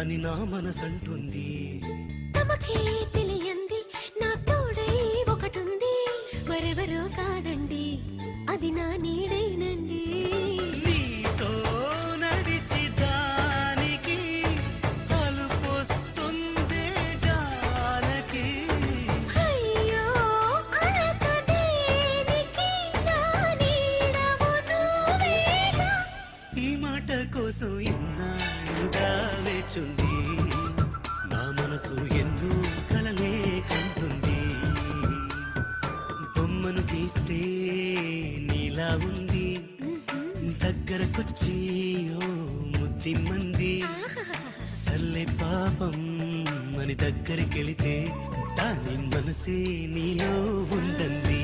అని నా మనసంటుంది. తమకే తెలియంది నా తోడై ఒకటుంది, మరెవరో కాదండి అది నా నీడైనండి. నీతో నడిచి దానికి అలుపొస్తుందే జానకి. అయ్యో అనక దేనికి నా నీడవు నువ్వేగా. ఈ మాట కోసం ఎన్నాళ్ళుగా వేచుంది, నా మనసు ఎన్నో కలలే కంటుంది. బొమ్మను గీస్తే నీలా ఉంది, దగ్గరకొచ్చి ఓ ముద్దిమ్మంది. సర్లే పాపం అని దగ్గరికెళితే దాని మనసే నీలో ఉందంది.